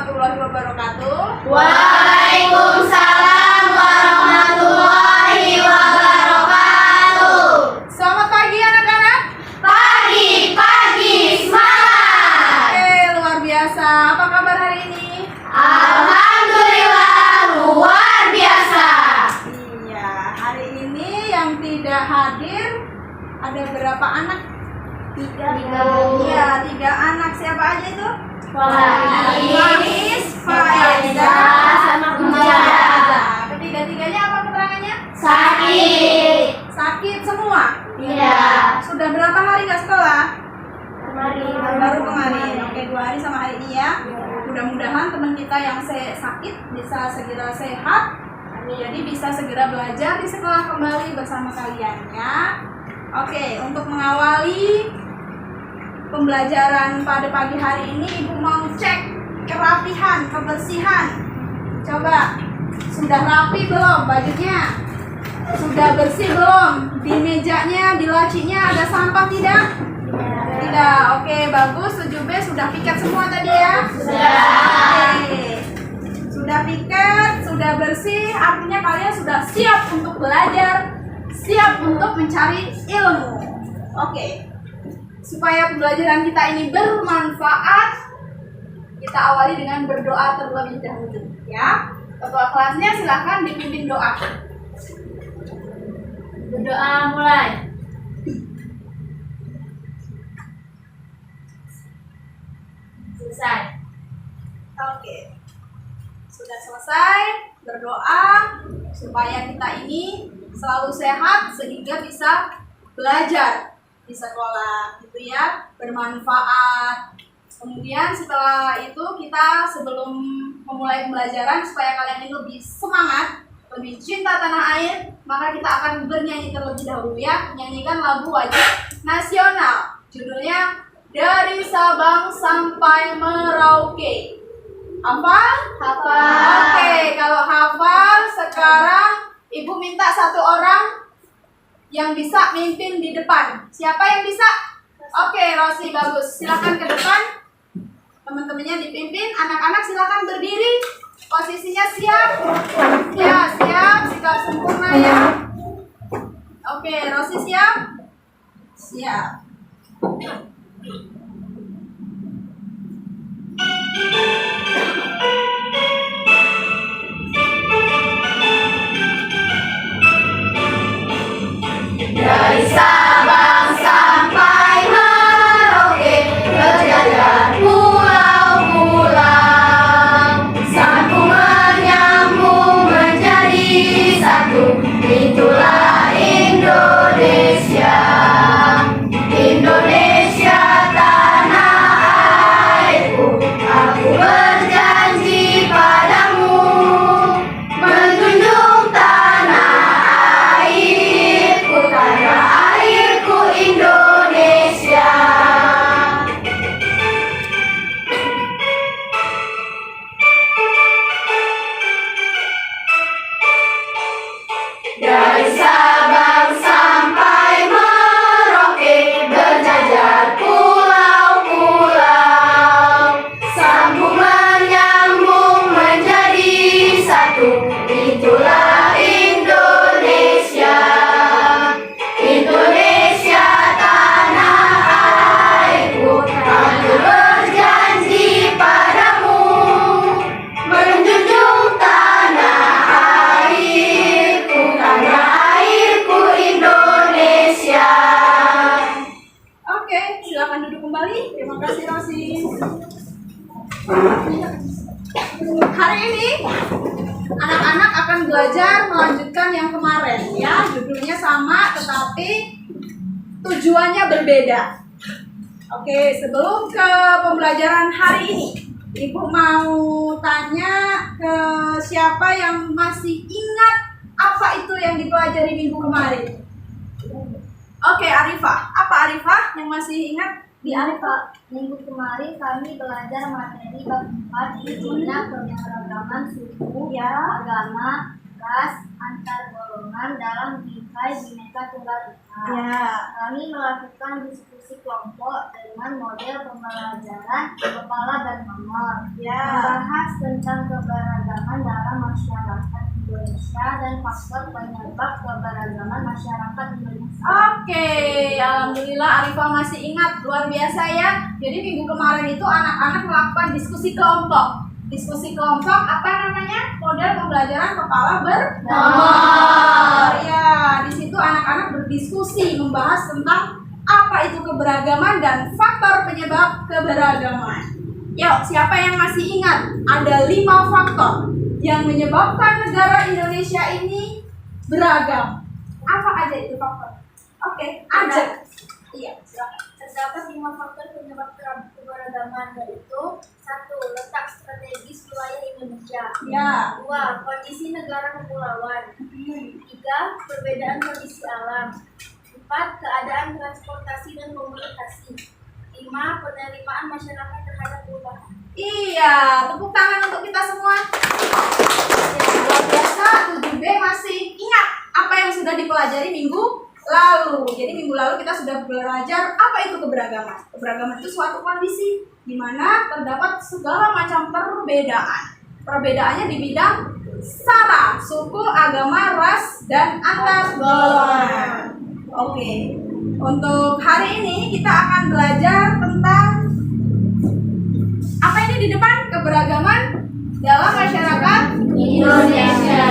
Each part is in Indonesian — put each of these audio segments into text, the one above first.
warahmatullahi wabarakatuh. Waalaikumsalam warahmatullahi wabarakatuh. Selamat pagi anak-anak. Pagi semangat. Oke, luar biasa. Apa kabar hari ini? Alhamdulillah luar biasa. Iya, hari ini yang tidak hadir ada berapa anak? Tiga. Iya, 3 anak. Siapa aja itu? Faris, Faiza, sama Kumara. Ketiga-tiganya apa keterangannya? Sakit. Sakit semua? Iya. Sudah berapa hari nggak sekolah? Baru Kemarin. kemarin. Oke, 2 hari sama hari ini ya. Mudah-mudahan teman kita yang sakit bisa segera sehat. Jadi bisa segera belajar di sekolah kembali bersama kalian ya. Oke, untuk mengawali pembelajaran pada pagi hari ini, Ibu mau cek kerapihan, kebersihan. Coba, sudah rapi belum bajunya? Sudah bersih belum? Di mejanya, di lacinya ada sampah tidak? Tidak. Oke, bagus. 7B sudah piket semua tadi ya? Sudah. Oke. Sudah piket, sudah bersih, artinya kalian sudah siap untuk belajar, siap untuk mencari ilmu. Oke. Supaya pembelajaran kita ini bermanfaat, kita awali dengan berdoa terlebih dahulu ya. Ketua kelasnya silahkan dipimpin doa. Berdoa mulai. Selesai. Oke. Sudah selesai berdoa supaya kita ini selalu sehat sehingga bisa belajar di sekolah gitu ya, bermanfaat. Kemudian setelah itu kita sebelum memulai pembelajaran supaya kalian ini lebih semangat, lebih cinta tanah air, maka kita akan bernyanyi terlebih dahulu ya, menyanyikan lagu wajib nasional. Judulnya Dari Sabang Sampai Merauke. Hafal? Hafal. Oke, kalau hafal sekarang Ibu minta 1 orang yang bisa mimpin di depan. Siapa yang bisa? Oke, Rosi, bagus. Silakan ke depan. Teman-temannya dipimpin. Anak-anak silakan berdiri. Posisinya siap. Ya, siap. Sikap sempurna ya. Oke, Rosi siap? Siap. Dari Sabang sampai Merauke, berjajar pulau-pulau, sambung menyambung menjadi satu. Itulah Indonesia, Indonesia tanah airku. Aku berjanji padamu, menjunjung tanah airku, tanah airku Indonesia. Dari Sabang sampai Merauke, berjajar pulau-pulau, sambung menyambung menjadi satu. Itulah Indonesia, Indonesia tanah airku. Aku berjanji padamu, menjunjung tanah airku, tanah airku Indonesia. Oke, silakan duduk kembali. Terima kasih, Rosi. Hari ini anak-anak akan belajar melanjutkan yang kemarin ya. Judulnya sama tetapi tujuannya berbeda. Oke, sebelum ke pembelajaran hari ini, Ibu mau tanya ke siapa yang masih ingat apa itu yang dipelajari minggu kemarin. Oke, Arifah. Apa Arifah yang masih ingat? Di minggu kemarin kami belajar materi bab 4 di mana keberagaman suku, Ya. agama, ras antar golongan dalam bingkai Bhinneka Tunggal Ika. Ya. Kami melakukan diskusi kelompok dengan model pembelajaran kepala dan nomor. Ya. Membahas tentang keberagaman dalam masyarakat Indonesia dan faktor penyebab keberagaman masyarakat Indonesia. Oke, alhamdulillah Arifah masih ingat, luar biasa ya. Jadi minggu kemarin itu anak-anak melakukan diskusi kelompok. Diskusi kelompok apa namanya? Model pembelajaran kepala bernomor. Ya, di situ anak-anak berdiskusi membahas tentang apa itu keberagaman dan faktor penyebab keberagaman. Yuk, siapa yang masih ingat? Ada 5 faktor yang menyebabkan negara Indonesia ini beragam. Apa aja itu faktor? Oke, ada. Iya, silakan. Terdapat 5 faktor penyebab keberagaman, yaitu 1. Letak strategis wilayah Indonesia. Ya. 2. Kondisi negara kepulauan. 3. Perbedaan kondisi alam. 4. Keadaan transportasi dan komunikasi. 5. Penerimaan masyarakat terhadap perubahan. Iya, tepuk tangan untuk kita semua. Ya, luar biasa, 7B masih ingat apa yang sudah dipelajari minggu lalu. Jadi minggu lalu kita sudah belajar apa itu keberagaman. Keberagaman itu suatu kondisi di mana terdapat segala macam perbedaan. Perbedaannya di bidang sara, suku, agama, ras, dan antar golongan. Oke, untuk hari ini kita akan belajar tentang apa ini di depan? Keberagaman dalam masyarakat Indonesia.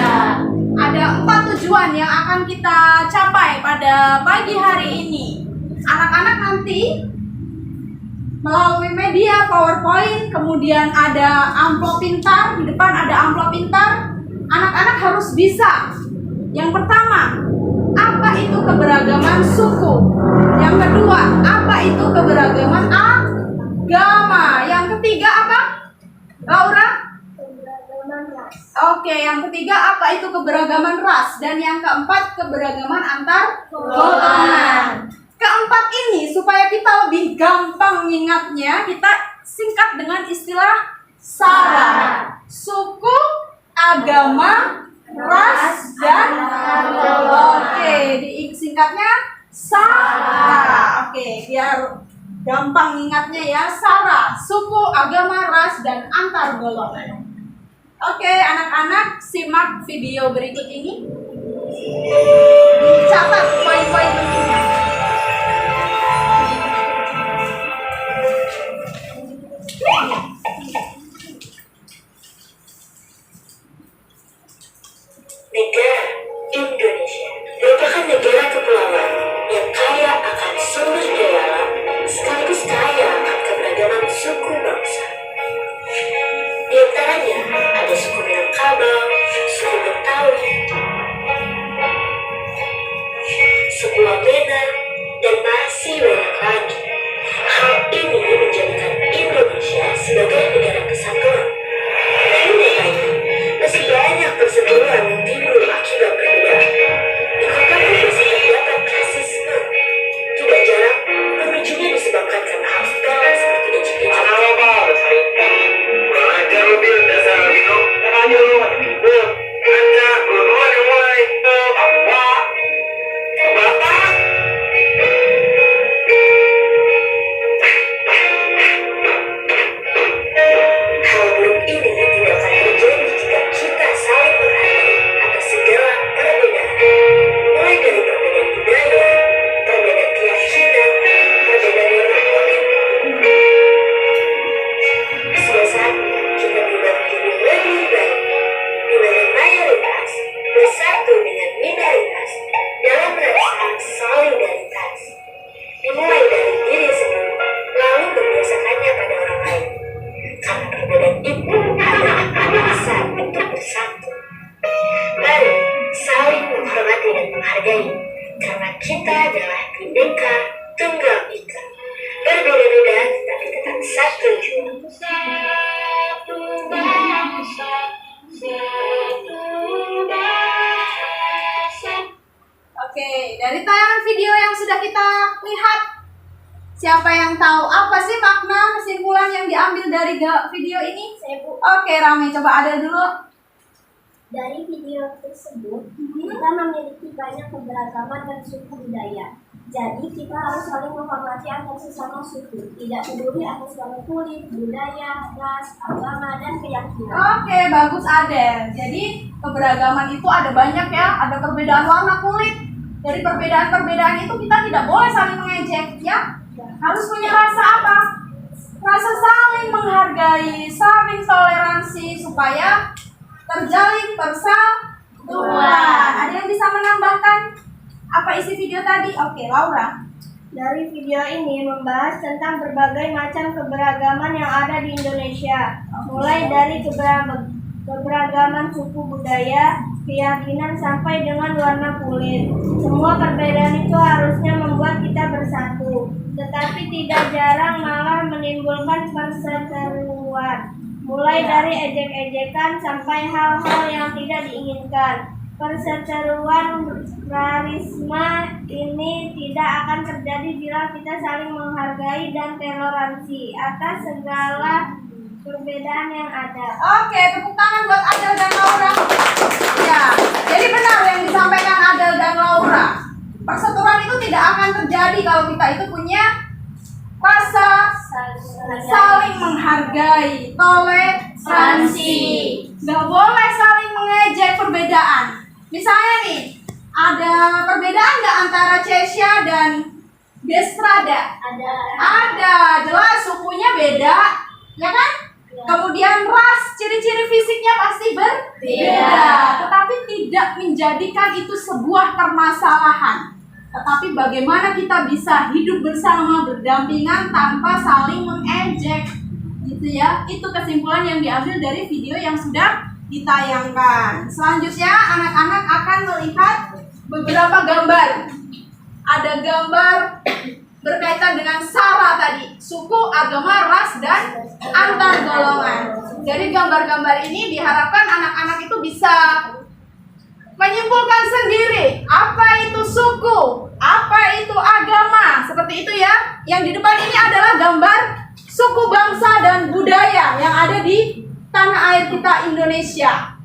Ada 4 tujuan yang akan kita capai pada pagi hari ini. Anak-anak nanti melalui media PowerPoint, kemudian ada amplop pintar, di depan ada amplop pintar. Anak-anak harus bisa. Yang pertama, apa itu keberagaman suku? Yang kedua, apa itu keberagaman agama? Yang ketiga apa? Laura? Keberagaman ras. Oke, yang ketiga apa itu keberagaman ras? Dan yang keempat keberagaman antar golongan. Keempat ini supaya kita lebih gampang mengingatnya, kita singkat dengan istilah SARA. Suku, agama, ras, dan oke, disingkatnya SARA. Oke, biar gampang ingatnya ya, SARA, suku, agama, ras, dan antar golongan. Oke, anak-anak simak video berikut ini. Catat poin-poin pentingnya. Negara Indonesia merupakan negara kepulauan yang kaya akan sumber daya alam sekaligus kaya akan keberagaman suku bangsa. Di antaranya ada suku Minangkabau, suku Betawi, suku Wamena, dan masih banyak lagi. Hal ini menjadikan Indonesia sebagai negara kesatuan. Namun nyatanya, masih banyak perseteruan yang timbul akibat perbedaan. Di kota pun masih terdapat rasisme. Tidak jarang, pemicunya disebabkan karena hal sepele seperti ejek-ejek. Kurang ajar lu, Bil. Dasar Albino. Makanya lu mati ribut. Anda, lu duluan yang mulai. Apa? Bapak? Hal buruk ini tidak akan terjadi jika kita saling menghargai atas segala perbedaan. Mulai dari perbedaan budaya, perbedaan keyakinan, perbedaan warna kulit. Sudah saatnya kita berubah menjadi lebih baik, di mana mayoritas bersatu dengan minoritas dalam rasa solidaritas. Dimulai dari diri sendiri, lalu membiasakannya pada orang lain. Karena perbedaan itu adalah alasan untuk bersatu. Mari saling menghormati dan menghargai, karena kita adalah Bhinneka Tunggal Ika. Berbeda-beda tetapi tetap satu jua. Satu bangsa, satu bangsa. Oke, dari tayangan video yang sudah kita lihat, siapa yang tahu apa sih makna kesimpulan yang diambil dari video ini? Saya Bu. Oke, Rami, coba ada dulu. Dari video tersebut, kita memiliki banyak keberagaman dan suku budaya. Jadi, kita harus saling menghormati antar sesama suku, tidak peduli atas warna kulit, budaya, ras, agama, dan keyakinan. Oke, bagus Adel. Jadi keberagaman itu ada banyak ya, ada perbedaan warna kulit. Dari perbedaan-perbedaan itu kita tidak boleh saling mengejek ya. Harus punya rasa apa? Rasa saling menghargai, saling toleransi supaya terjalin persatuan. Ada yang bisa menambahkan apa isi video tadi? Oke, Laura. Dari video ini membahas tentang berbagai macam keberagaman yang ada di Indonesia, mulai dari keberagaman suku budaya, keyakinan, sampai dengan warna kulit. Semua perbedaan itu harusnya membuat kita bersatu, tetapi tidak jarang malah menimbulkan perseteruan, mulai dari ejek-ejekan sampai hal-hal yang tidak diinginkan. Perseteruan rarisme ini tidak akan terjadi bila kita saling menghargai dan toleransi atas segala perbedaan yang ada. Oke, tepuk tangan buat Adel dan Laura. Ya, jadi benar yang disampaikan Adel dan Laura. Perseteruan itu tidak akan terjadi kalau kita itu punya rasa saling menghargai, toleransi. Gak boleh saling mengejek perbedaan. Misalnya nih, ada perbedaan nggak antara Chesya dan Destrada? Ada, jelas sukunya beda, ya kan? Kemudian ras, ciri-ciri fisiknya pasti berbeda. Tetapi tidak menjadikan itu sebuah permasalahan. Tetapi bagaimana kita bisa hidup bersama, berdampingan tanpa saling mengejek, gitu ya? Itu kesimpulan yang diambil dari video yang sudah ditayangkan. Selanjutnya anak-anak akan melihat beberapa gambar. Ada gambar berkaitan dengan SARA tadi, suku, agama, ras, dan antar golongan. Dari gambar-gambar ini diharapkan anak-anak itu bisa menyimpulkan sendiri apa itu suku, apa itu agama, seperti itu ya. Yang di depan ini adalah gambar suku, bangsa, dan budaya yang ada di tanah air kita Indonesia.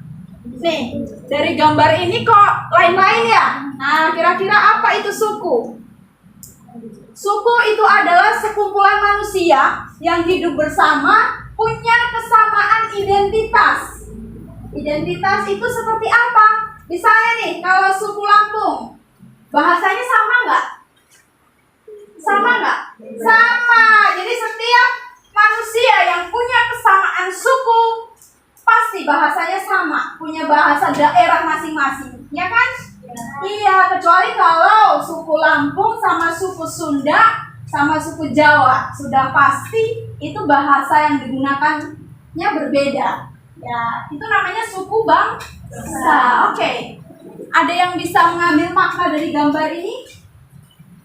Nih, dari gambar ini kok lain-lain ya? Nah, kira-kira apa itu suku? Suku itu adalah sekumpulan manusia yang hidup bersama, punya kesamaan identitas. Identitas itu seperti apa? Misalnya nih, kalau suku Lampung, bahasanya sama nggak? Sama nggak? Sama. Jadi setiap manusia yang punya kesamaan suku pasti bahasanya sama, punya bahasa daerah masing-masing, ya kan? Iya, kecuali kalau suku Lampung sama suku Sunda sama suku Jawa, sudah pasti itu bahasa yang digunakannya berbeda. Ya, itu namanya suku bangsa. Oke. Ada yang bisa mengambil makna dari gambar ini?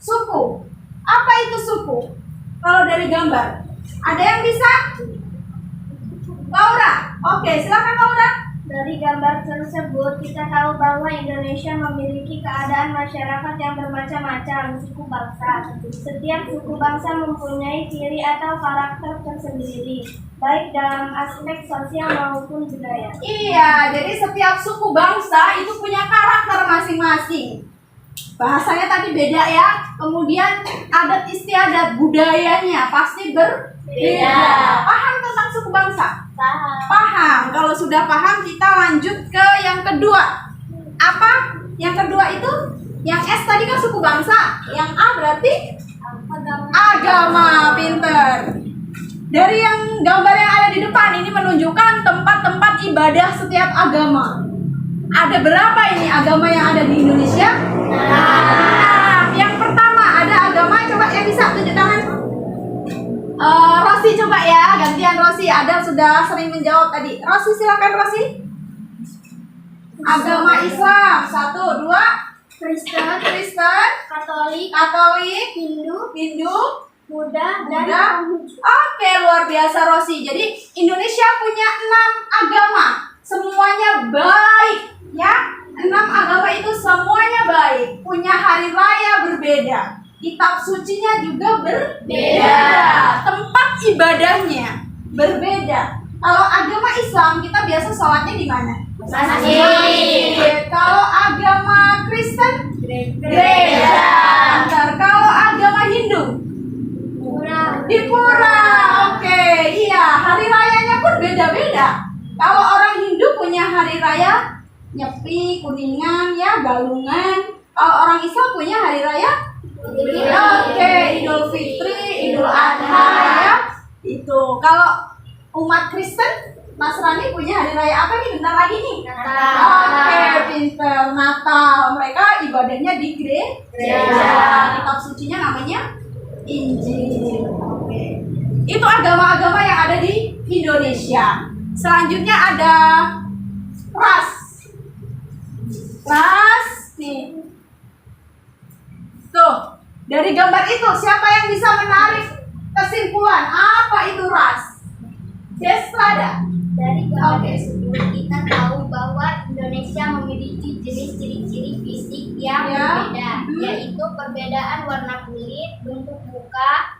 Suku. Apa itu suku? Kalau dari gambar, ada yang bisa? Laura. Oke, silakan Laura. Dari gambar tersebut, kita tahu bahwa Indonesia memiliki keadaan masyarakat yang bermacam-macam suku bangsa. Setiap suku bangsa mempunyai ciri atau karakter tersendiri, baik dalam aspek sosial maupun budaya. Iya, jadi setiap suku bangsa itu punya karakter masing-masing. Bahasanya tadi beda ya, kemudian adat istiadat budayanya pasti berbeda. Paham tentang suku bangsa? Paham. Kalau sudah paham, kita lanjut ke yang kedua. Apa? Yang kedua itu, yang S tadi kan suku bangsa, yang A berarti agama. Pinter. Dari yang gambar yang ada di depan ini menunjukkan tempat-tempat ibadah setiap agama. Ada berapa ini agama yang ada di Indonesia? Nah, yang pertama ada agama, coba yang bisa tunjuk tangan. Rosi coba ya, gantian Rosi. Ada sudah sering menjawab tadi. Rosi silakan Rosi. Agama Islam, 1, 2. Kristen, Katolik, Hindu, Buddha, dan Oke, luar biasa Rosi. Jadi Indonesia punya 6 agama, semuanya baik, ya. 6 agama itu semuanya baik, punya hari raya berbeda. Kitab sucinya juga berbeda. Tempat ibadahnya berbeda. Kalau agama Islam kita biasa sholatnya di mana? Masjid. Kalau agama Kristen? Gereja. Bentar. Kalau agama Hindu? Di pura. Oke, iya. Hari rayanya pun beda-beda. Kalau orang Hindu punya hari raya Nyepi, Kuningan, ya, Galungan. Kalau orang Islam punya hari raya? Oke, Idul Fitri, Idul Adha, ya. Itu. Kalau umat Kristen, Nasrani punya hari raya apa nih? Bentar lagi nih. Oke, pinter. Natal. Mereka ibadahnya di gereja. Kitab sucinya namanya Injil. Oke. Itu agama-agama yang ada di Indonesia. Selanjutnya ada ras. Ras nih. Tuh, dari gambar itu siapa yang bisa menarik kesimpulan apa itu ras? Destrada. Dari gambar tersebut kita tahu bahwa Indonesia memiliki jenis ciri-ciri fisik yang berbeda, yaitu perbedaan warna kulit, bentuk muka,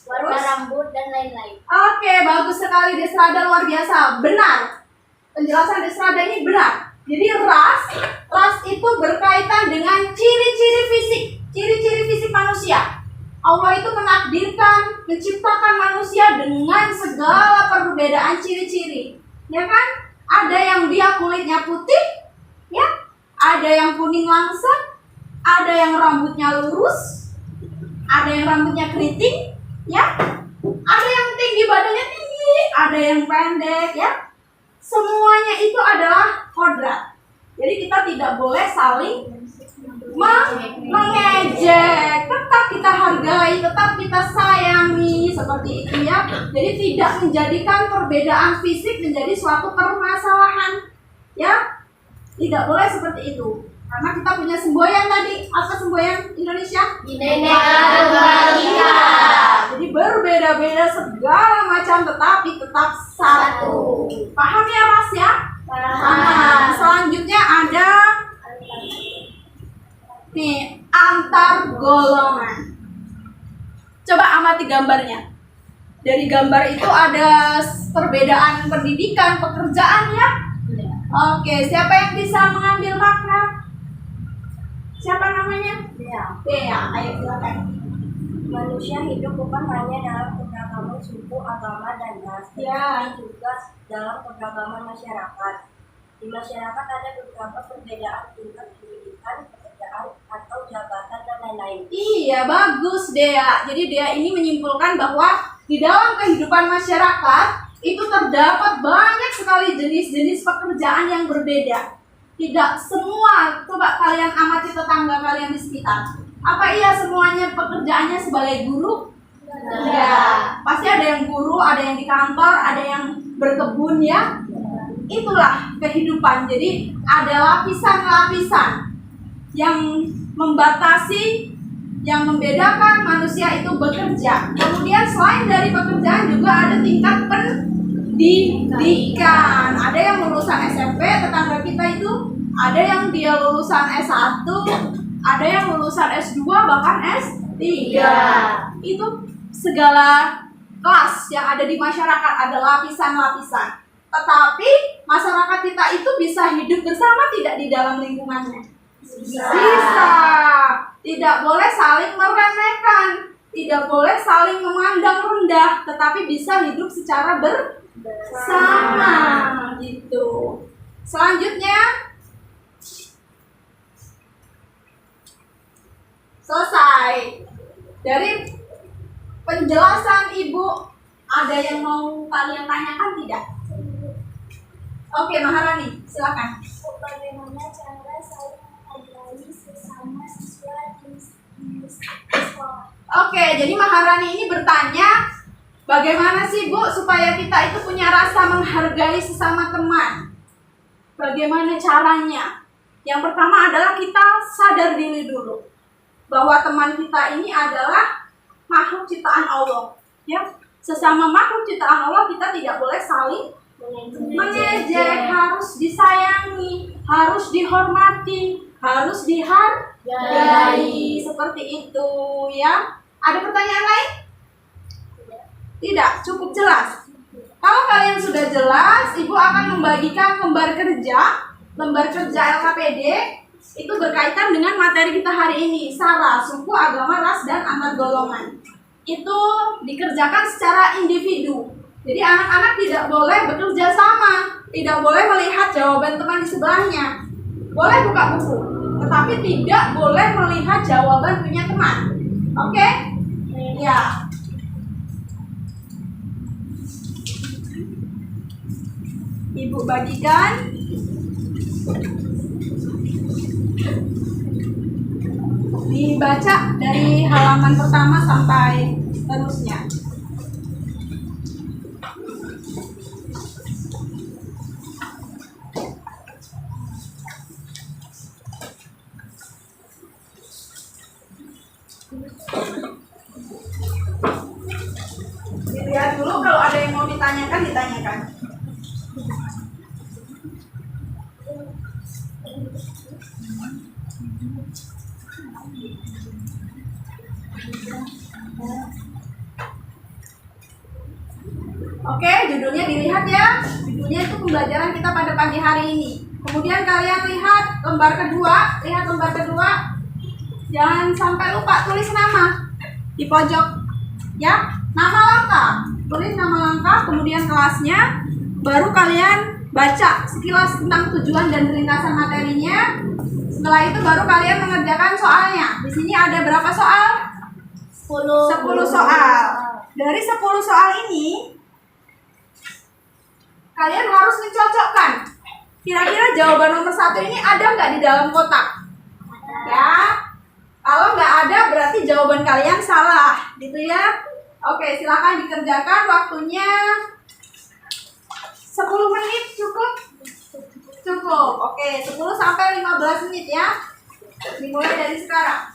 warna rambut, dan lain-lain. Oke, bagus sekali Destrada, luar biasa. Benar. Penjelasan Destrada ini benar. Jadi ras itu berkaitan dengan ciri-ciri fisik manusia. Allah itu menakdirkan, menciptakan manusia dengan segala perbedaan ciri-ciri. Ya kan? Ada yang dia kulitnya putih, ya. Ada yang kuning langsam, ada yang rambutnya lurus, ada yang rambutnya keriting, ya. Ada yang tinggi, badannya tinggi, ada yang pendek, ya. Semuanya itu adalah kodrat. Jadi kita tidak boleh saling mengejek, tetap kita hargai, tetap kita sayangi, seperti itu ya. Jadi tidak menjadikan perbedaan fisik menjadi suatu permasalahan, ya. Tidak boleh seperti itu. Karena kita punya semboyan tadi. Apa semboyan Indonesia? Bineka Tunggal Ika. Jadi berbeda-beda segala macam tetapi tetap satu. Paham ya Mas ya? Paham. Selanjutnya ada nih, antar golongan. Coba amati gambarnya. Dari gambar itu ada perbedaan pendidikan, pekerjaan ya. Oke, siapa yang bisa mengambil makna? Siapa namanya? Bea. Ayo silakan. Manusia hidup bukan hanya dalam keberagaman suku, agama, dan ras, tetapi juga dalam keberagaman masyarakat. Di masyarakat ada beberapa perbedaan tingkat pendidikan, pekerjaan, atau jabatan, dan lain-lain. Iya, bagus Dea. Jadi Dea ini menyimpulkan bahwa di dalam kehidupan masyarakat itu terdapat banyak sekali jenis-jenis pekerjaan yang berbeda. Tidak semua, coba kalian amati tetangga kalian di sekitar. Apa iya semuanya pekerjaannya sebagai guru? Ya, pasti ada yang guru, ada yang di kantor, ada yang berkebun ya. Itulah kehidupan. Jadi ada lapisan-lapisan yang membatasi, yang membedakan manusia itu bekerja. Kemudian selain dari pekerjaan juga ada tingkat pendidikan. Ada yang lulusan SMP, tetangga kita itu ada yang dia lulusan S1, ada yang lulusan S2, bahkan S3. Itu segala kelas yang ada di masyarakat, ada lapisan-lapisan. Tetapi masyarakat kita itu bisa hidup bersama tidak di dalam lingkungannya? Bisa. Tidak boleh saling meremehkan, tidak boleh saling memandang rendah, tetapi bisa hidup secara bersama gitu. Selanjutnya selesai. Dari penjelasan Ibu, ada yang mau kalian tanyakan tidak? Oke, Maharani, silakan. Bagaimana cara saling menghargai sesama siswa di sekolah? Oke, jadi Maharani ini bertanya, bagaimana sih Bu supaya kita itu punya rasa menghargai sesama teman? Bagaimana caranya? Yang pertama adalah kita sadar diri dulu bahwa teman kita ini adalah makhluk ciptaan Allah. Ya, sesama makhluk ciptaan Allah kita tidak boleh saling mengejek, harus disayangi, harus dihormati, harus dihargai. Seperti itu ya. Ada pertanyaan lain? Tidak, cukup jelas. Kalau kalian sudah jelas, Ibu akan membagikan lembar kerja LKPD itu berkaitan dengan materi kita hari ini, SARA, suku, agama, ras, dan antar golongan. Itu dikerjakan secara individu. Jadi anak-anak tidak boleh bekerja sama, tidak boleh melihat jawaban teman di sebelahnya. Boleh buka buku, tetapi tidak boleh melihat jawaban punya teman. Oke? Ya. Ibu bagikan. Dibaca dari halaman pertama sampai seterusnya. Dilihat dulu, kalau ada yang mau ditanyakan. Oke, judulnya dilihat ya. Judulnya itu pembelajaran kita pada pagi hari ini. Kemudian kalian lihat lembar kedua. Jangan sampai lupa tulis nama di pojok. Ya, nama lengkap. Tulis nama lengkap, kemudian kelasnya. Baru kalian baca sekilas tentang tujuan dan ringkasan materinya. Setelah itu baru kalian mengerjakan soalnya. Di sini ada berapa soal? 10 soal. Dari 10 soal ini kalian harus mencocokkan. Kira-kira jawaban nomor 1 ini ada nggak di dalam kotak? Ya. Kalau nggak ada berarti jawaban kalian salah, gitu ya. Oke, silakan dikerjakan. Waktunya 10 menit cukup? Cukup. Oke, 10 sampai 15 menit ya. Dimulai dari sekarang.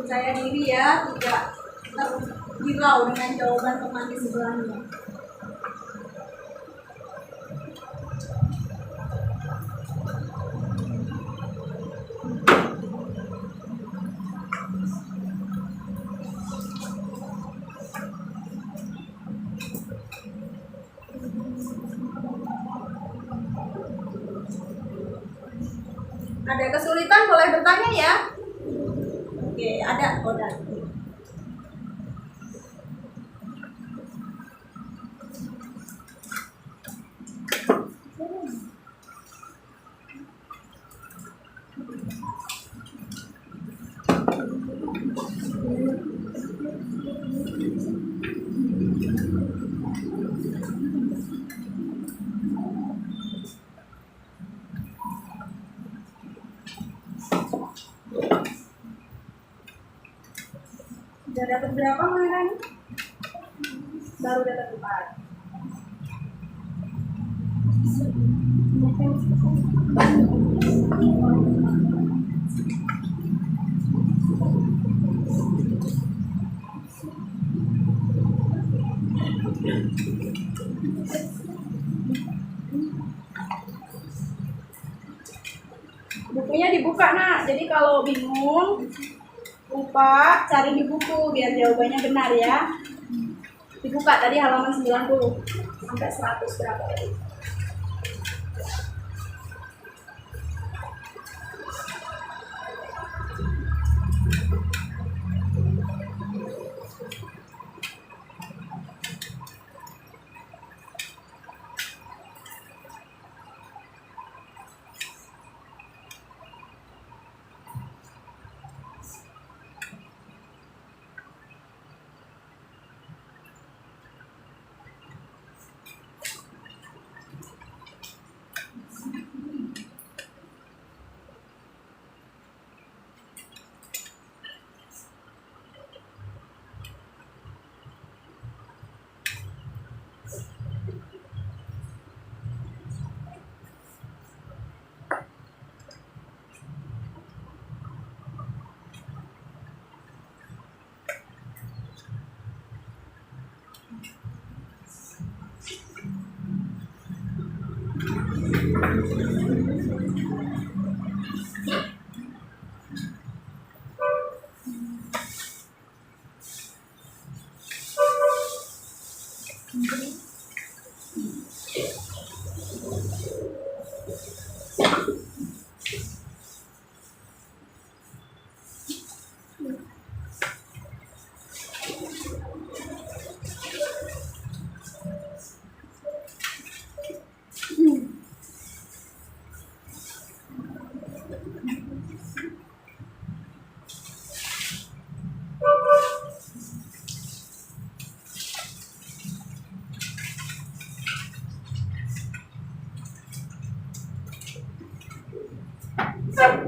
Percaya diri ya, tidak tergirau dengan jawaban teman di sebelahnya. Ada kesulitan boleh bertanya ya. Oke, ada kode. Sudah dapat berapa mainan? Baru dapat 4. Bukunya dibuka, Nak. Jadi kalau bingung, lupa, cari di buku biar jawabannya benar ya. Dibuka tadi halaman 90 sampai 100 berapa tadi?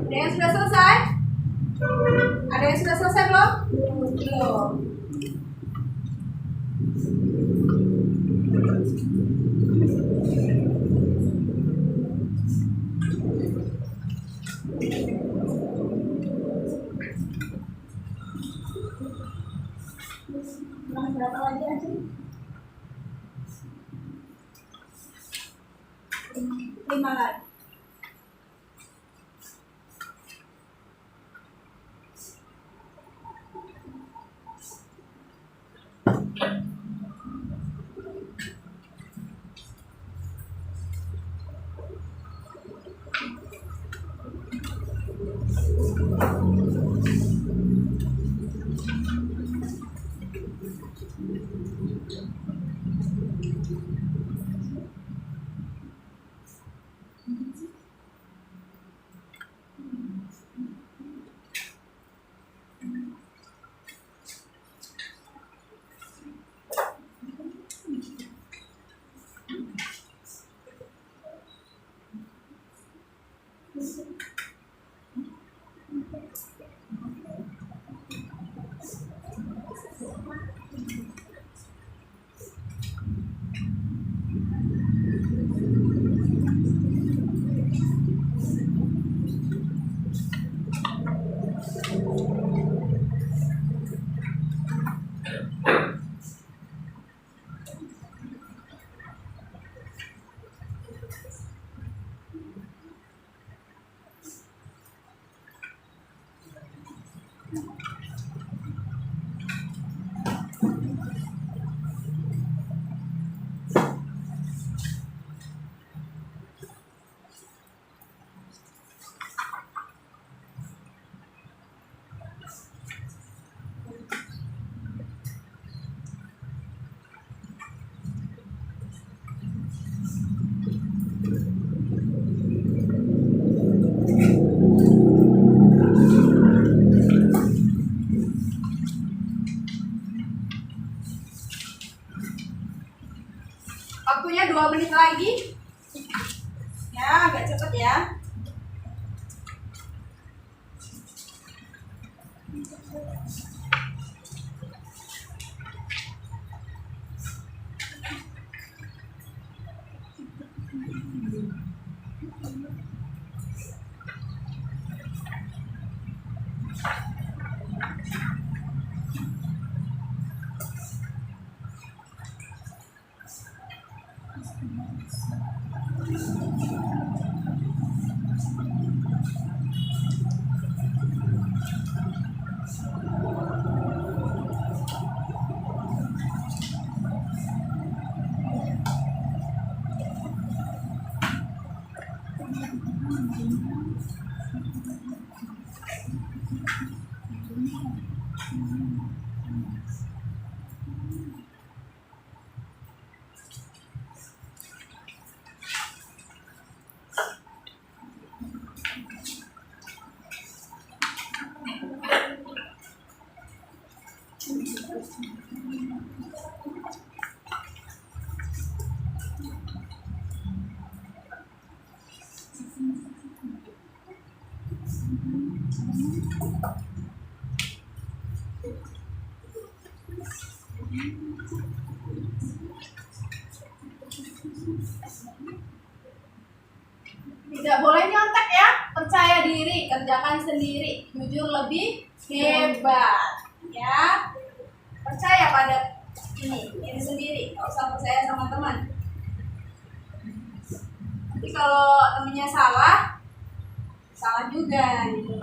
Ada yang sudah selesai? Ada yang sudah selesai belum? Belum. Berapa lagi aja? 5 lagi. Waktunya 2 menit lagi. Ya, agak cepet ya. Tidak boleh nyontek ya, percaya diri, kerjakan sendiri, jujur lebih hebat, ya. Percaya pada ini sendiri, nggak usah percaya sama teman. Nanti kalau temennya salah, salah juga gitu.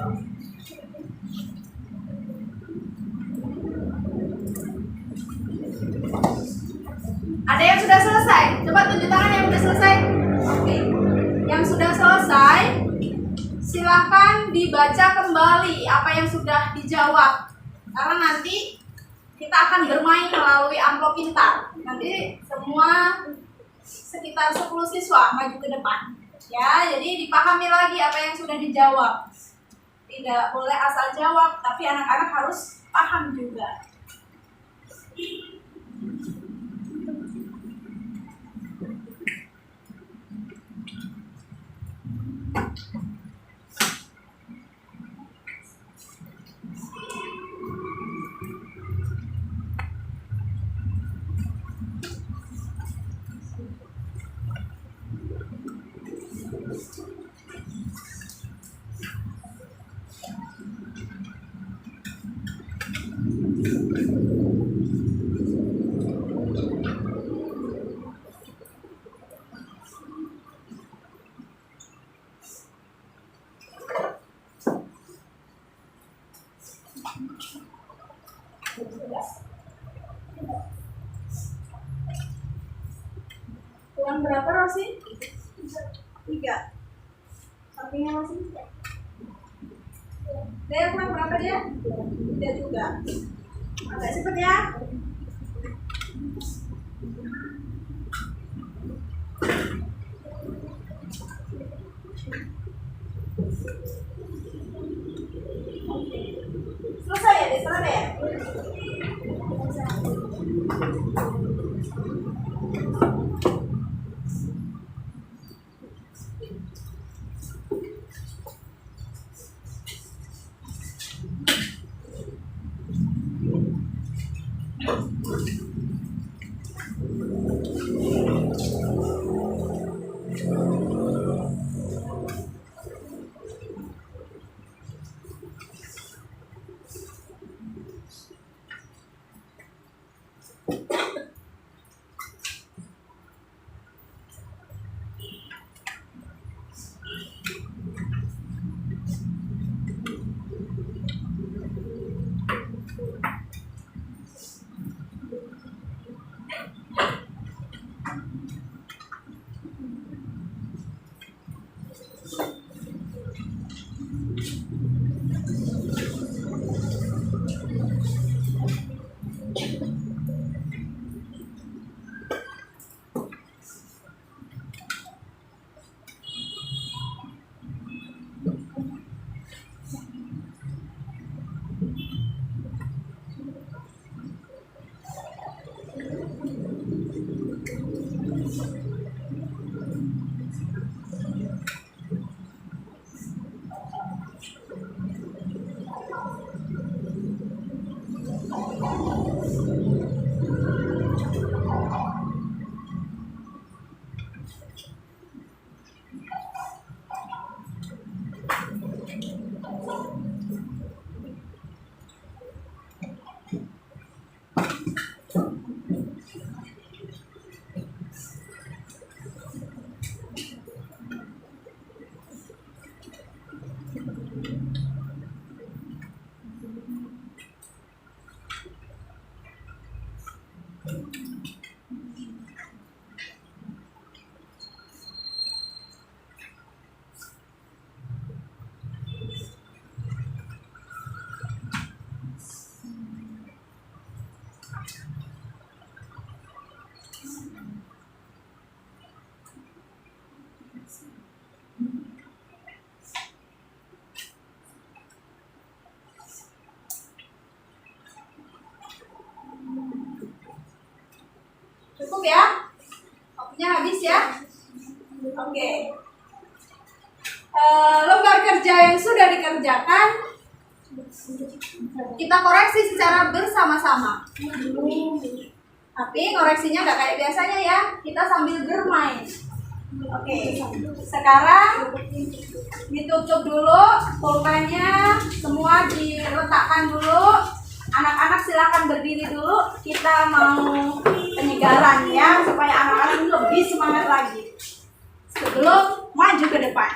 Ada yang sudah selesai? Coba tunjuk tangan yang sudah selesai. Oke. Yang sudah selesai, silakan dibaca kembali apa yang sudah dijawab. Karena nanti kita akan bermain melalui amplop pintar. Nanti semua sekitar 10 siswa maju ke depan. Ya, jadi dipahami lagi apa yang sudah dijawab. Tidak boleh asal jawab, tapi anak-anak harus paham juga. Kurang berapa Rosi? 3. Sampingnya masih bisa. Dia kurang berapa dia? 3 juga. Agak cepet ya. Selesai ya, selesai ya. Cukup ya? Waktunya habis ya? Oke. Lembar kerja yang sudah dikerjakan Kita koreksi secara bersama-sama. Tapi koreksinya nggak kayak biasanya ya. Kita sambil bermain. Oke. Sekarang ditutup dulu pulpennya, semua diletakkan dulu. Anak-anak silakan berdiri dulu. Kita mau penyegaran ya, supaya anak-anak lebih semangat lagi sebelum maju ke depan.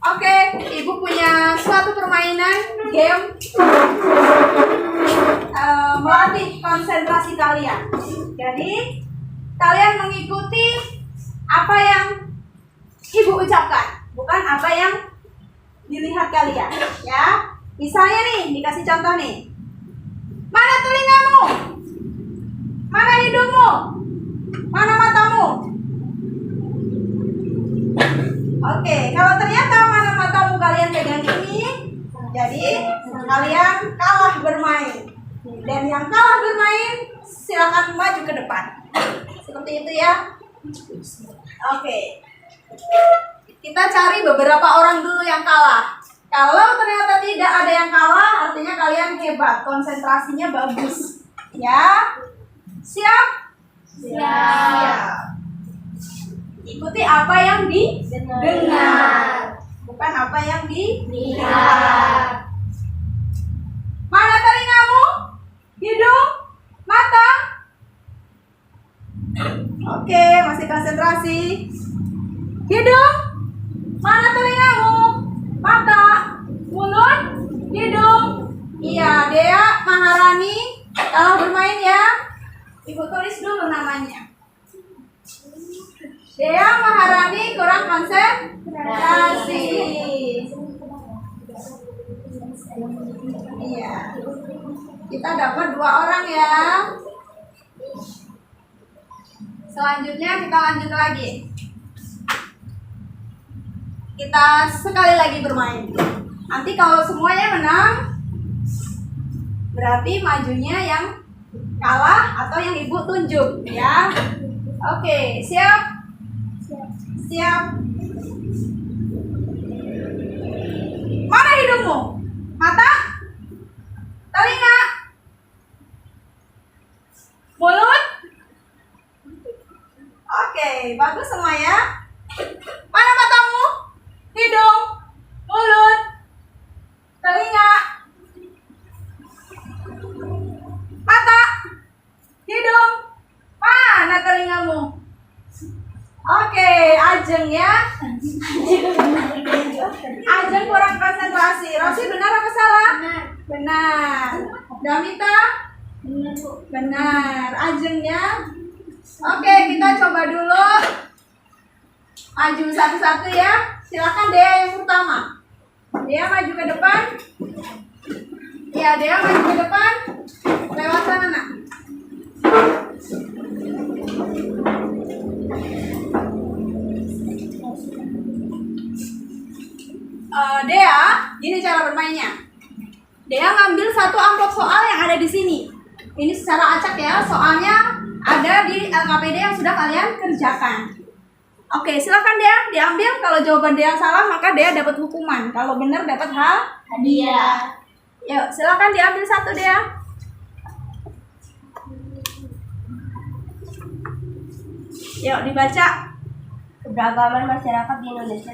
Oke, Ibu punya suatu permainan game melatih konsentrasi kalian. Jadi kalian mengikuti apa yang Ibu ucapkan, bukan apa yang dilihat kalian. Ya, misalnya nih dikasih contoh nih. Mana telingamu? Mana hidungmu? Mana matamu? Oke, kalau ternyata mana matamu kalian pegang ini, jadi kalian kalah bermain. Dan yang kalah bermain silakan maju ke depan. Seperti itu ya. Oke. Kita cari beberapa orang dulu yang kalah. Kalau ternyata tidak ada yang kalah, artinya kalian hebat, konsentrasinya bagus. Ya. Siap? Siap. Ikuti apa yang didengar, bukan apa yang dilihat. Mana telingamu? Hidung? Mata? Oke, masih konsentrasi. Hidung? Mana telingamu? Mata? Mulut? Hidung? Iya, Dea Maharani kalau bermain ya. Ibu tulis dulu namanya. Dea Maharani kurang konsentrasi. Iya. Kita dapat 2 orang ya. Selanjutnya kita lanjut lagi. Kita sekali lagi bermain. Nanti kalau semuanya menang, berarti majunya yang kalah atau yang Ibu tunjuk ya. Oke, siap? Siap. Mana hidungmu? Mata? Telinga? Mulut? Oke, bagus semua ya. Mana matamu? Hidung? Mulut? Telinga? Mata? Hidung? Mana telingamu? Oke, Ajeng ya. Ajeng kurang konsentrasi. Rosi benar apa salah? Benar. Damita? Benar. Ajeng ya. Oke, kita coba dulu. Maju satu-satu ya. Silakan Dea yang pertama. Dea maju ke depan. Ya, Dea maju ke depan. Lewat sana, Nak. Dea, gini cara bermainnya. Dea ngambil satu amplop soal yang ada di sini. Ini secara acak ya, soalnya ada di LKPD yang sudah kalian kerjakan. Oke, silakan Dea diambil. Kalau jawaban Dea salah, maka Dea dapat hukuman. Kalau benar dapat hadiah. Yuk, silakan diambil satu Dea. Yuk dibaca. Keberagaman masyarakat di Indonesia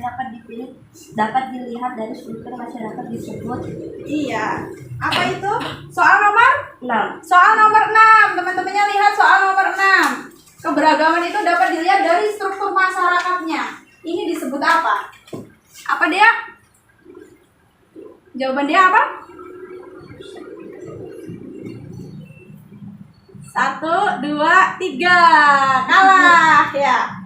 dapat dilihat dari struktur masyarakat tersebut. Iya. Apa itu? Soal nomor 6. Soal nomor 6. Teman-temannya lihat soal nomor 6. Keberagaman itu dapat dilihat dari struktur masyarakatnya. Ini disebut apa? Apa Dea? Jawaban Dea apa? 1, 2, 3. Kalah ya.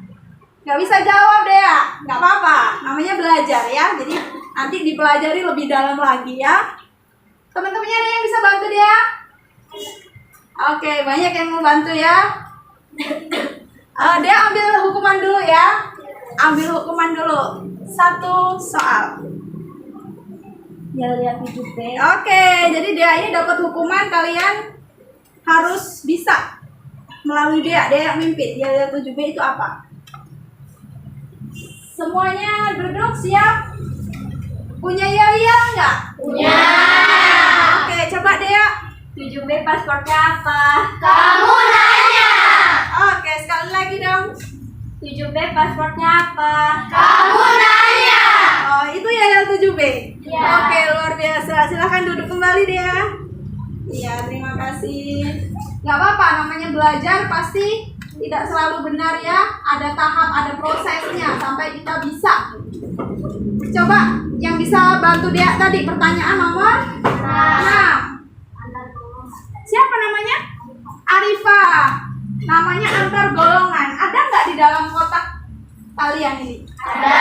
Gak bisa jawab Dea. Gak apa-apa. Namanya belajar ya. Jadi nanti dipelajari lebih dalam lagi ya. Teman-temannya ada yang bisa bantu Dea? Oke, banyak yang mau bantu ya. Dea ambil hukuman dulu ya. Ambil hukuman dulu. 1 soal. Yang lihat 7B. Oke, jadi Dea ini dapat hukuman, kalian harus bisa melalui Dea yang mimpin. Dia lihat 7B itu apa? Semuanya duduk siap? Punya yel-yel enggak? Punya. coba deh ya. 7B pasportnya apa? Kamu nanya. Oke, sekali lagi dong. 7B pasportnya apa? Kamu nanya. Oh, itu ya yang 7B? Iya. Oke, luar biasa. Silahkan duduk kembali deh ya. Iya, terima kasih. Gak apa-apa, namanya belajar pasti tidak selalu benar ya. Ada tahap, ada prosesnya sampai kita bisa. Coba yang bisa bantu dia tadi pertanyaan nomor 6. Siapa namanya? Arifa. Namanya antar golongan. Ada nggak di dalam kotak kalian ini? Ada.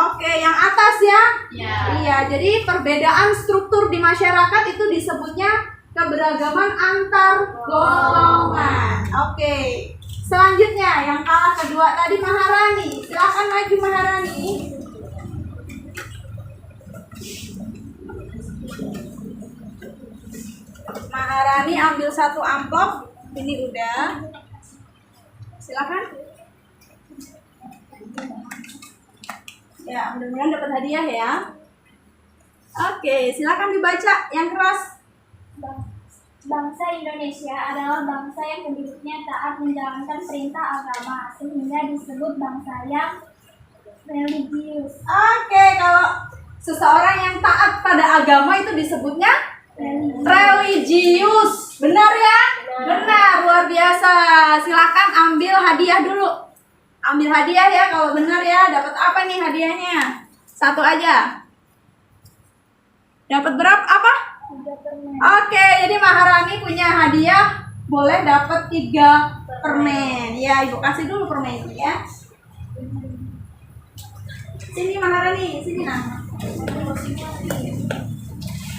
Oke, yang atas ya? Ya. Iya, jadi perbedaan struktur di masyarakat itu disebutnya keberagaman antar golongan. Oke. Selanjutnya yang kalah kedua tadi Maharani. Silakan maju Maharani. Maharani ambil satu amplop. Ini udah. Silakan. Ya, mudah-mudahan dapat hadiah ya. Oke, silakan dibaca yang keras. Bangsa Indonesia adalah bangsa yang penduduknya taat menjalankan perintah agama, sehingga disebut bangsa yang religius. Oke, kalau seseorang yang taat pada agama itu disebutnya religius. Benar ya? Benar, luar biasa. Silakan ambil hadiah dulu. Ambil hadiah ya kalau benar ya. Dapat apa nih hadiahnya? Satu aja. Dapat berapa? Apa? Oke, jadi Maharani punya hadiah. Boleh dapat 3 permen. Ya, Ibu kasih dulu permennya ya. Sini Maharani, sini nah.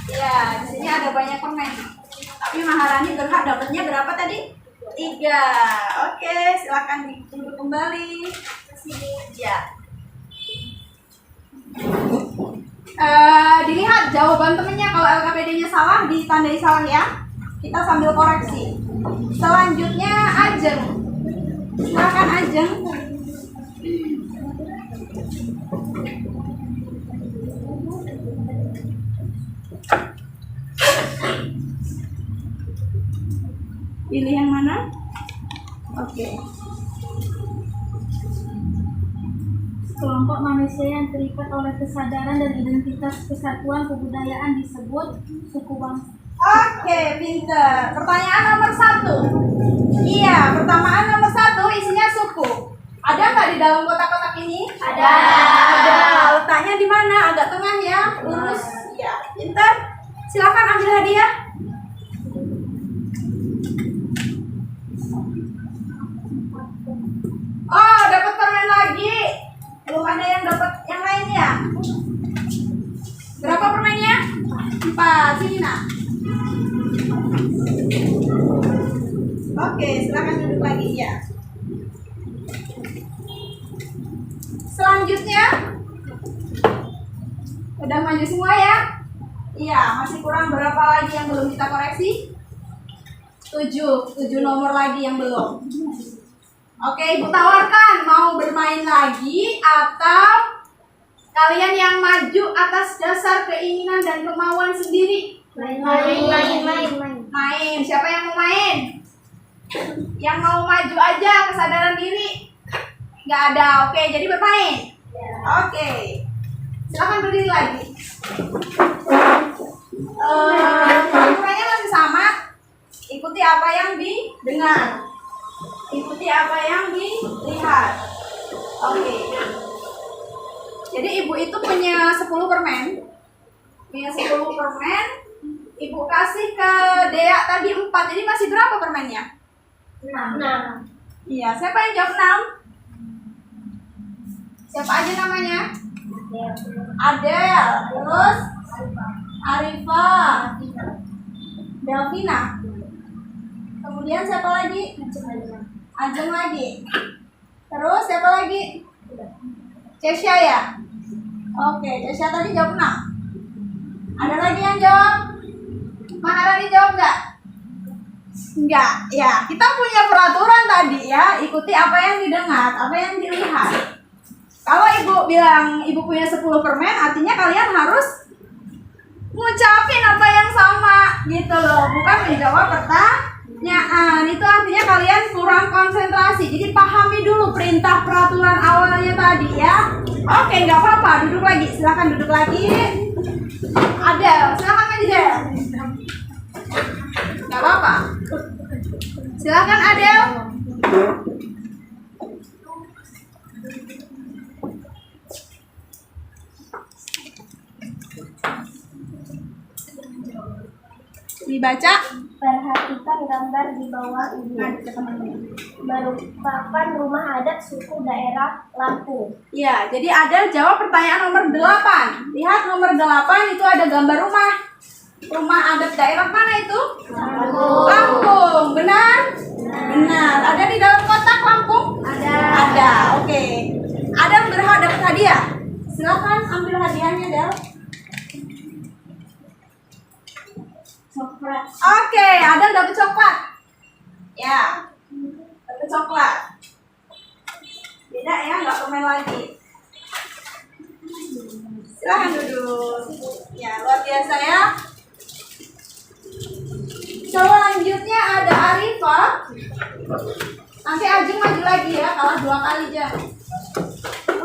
Ya, di sini ada banyak permen. Tapi Maharani berhak dapatnya berapa tadi? 3. Oke, silakan duduk kembali. Sini ya. Dilihat jawaban temennya. Kalau LKPD-nya salah, ditandai salah ya. Kita sambil koreksi. Selanjutnya Ajeng. Silakan Ajeng. Pilih yang mana? Oke. Kelompok manusia yang terikat oleh kesadaran dan identitas kesatuan kebudayaan disebut suku bangsa. Oke, pinter. Pertanyaan nomor 1. Iya, pertanyaan nomor 1 isinya suku. Ada nggak di dalam kotak-kotak ini? Ada. Ada. Letaknya di mana? Agak tengah ya, lurus. Ya, pinter. Silakan ambil hadiah. Oh, dapat permen lagi. Belum ada yang dapat yang lain ya? Berapa permennya? 4. Sini nak. Oke, silakan duduk lagi ya. Selanjutnya, udah maju semua ya? Iya, masih kurang berapa lagi yang belum kita koreksi? 7 nomor lagi yang belum. Oke, Ibu tawarkan mau bermain lagi atau kalian yang maju atas dasar keinginan dan kemauan sendiri? Main. Main. Siapa yang mau main? Yang mau maju aja, kesadaran diri? Nggak ada. Oke, jadi bermain. Oke. Silakan berdiri lagi. Ukurannya masih sama. Ikuti apa yang didengar. Ikuti apa yang dilihat. Oke. Jadi ibu itu punya 10 permen. Punya 10 permen. Ibu kasih ke Dea tadi 4. Jadi masih berapa permennya? 6. Iya, siapa yang jawab 6? Siapa aja namanya? Adel. Terus Arifa. Delvina. Kemudian siapa lagi? Ajeng lagi. Terus siapa lagi? Cesya ya? Oke, Cesya tadi jawab 6. Ada lagi yang jawab? Maharani jawab nggak? Enggak, ya. Kita punya peraturan tadi ya. Ikuti apa yang didengar, apa yang dilihat. Kalau ibu bilang ibu punya 10 permen, artinya kalian harus ngucapin apa yang sama gitu loh, bukan menjawab pertanyaan. Itu artinya kalian kurang konsentrasi. Jadi pahami dulu perintah peraturan awalnya tadi ya. Oke, nggak apa-apa, duduk lagi. Silakan duduk lagi. Adel, silakan aja Del. Nggak apa-apa. Silakan Adel. Dibaca. Perhatikan gambar di bawah ini. Merupakan rumah adat suku daerah Lampung. Ya, jadi Adel jawab pertanyaan nomor 8. Lihat nomor 8 itu ada gambar rumah. Rumah adat daerah mana itu? Lampung. Benar? Benar. Ada di dalam kotak Lampung? Ada. Oke. Adel berhak dapat hadiah. Silakan ambil hadiahnya, Del. Coklat. Oke, Adel dapat coklat. Ya. Dapat coklat. Beda ya, nggak permen lagi. Silahkan duduk. Ya, luar biasa ya. Selanjutnya ada Arifah. Nanti Ajeng maju lagi ya, kalah 2 kali Jeng.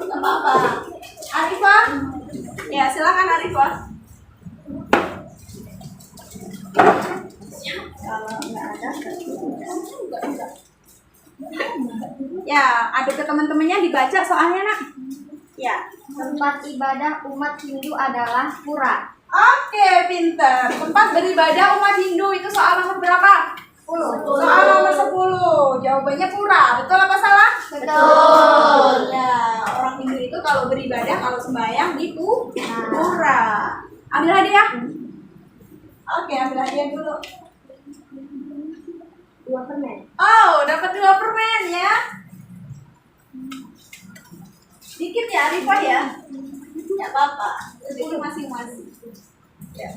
Nggak apa-apa. Arifah. Ya, silakan Arifah. Kalau nggak ada, ya, ada ke teman-temannya dibaca soalnya nak. Ya. Tempat ibadah umat Hindu adalah pura. Oke, pinter. Tempat beribadah umat Hindu itu soal nomor berapa? 10. Soal nomor 10. Jawabannya pura. Betul apa salah? Betul. Ya, orang Hindu itu kalau beribadah, kalau sembahyang di pura. Ambil hadiah. Oke, ambil hadiah dulu. 2 permen. Oh, dapat 2 permen ya. Dikit ya, Arifah ya. Nggak apa-apa. Rezeki masing-masing. Ya.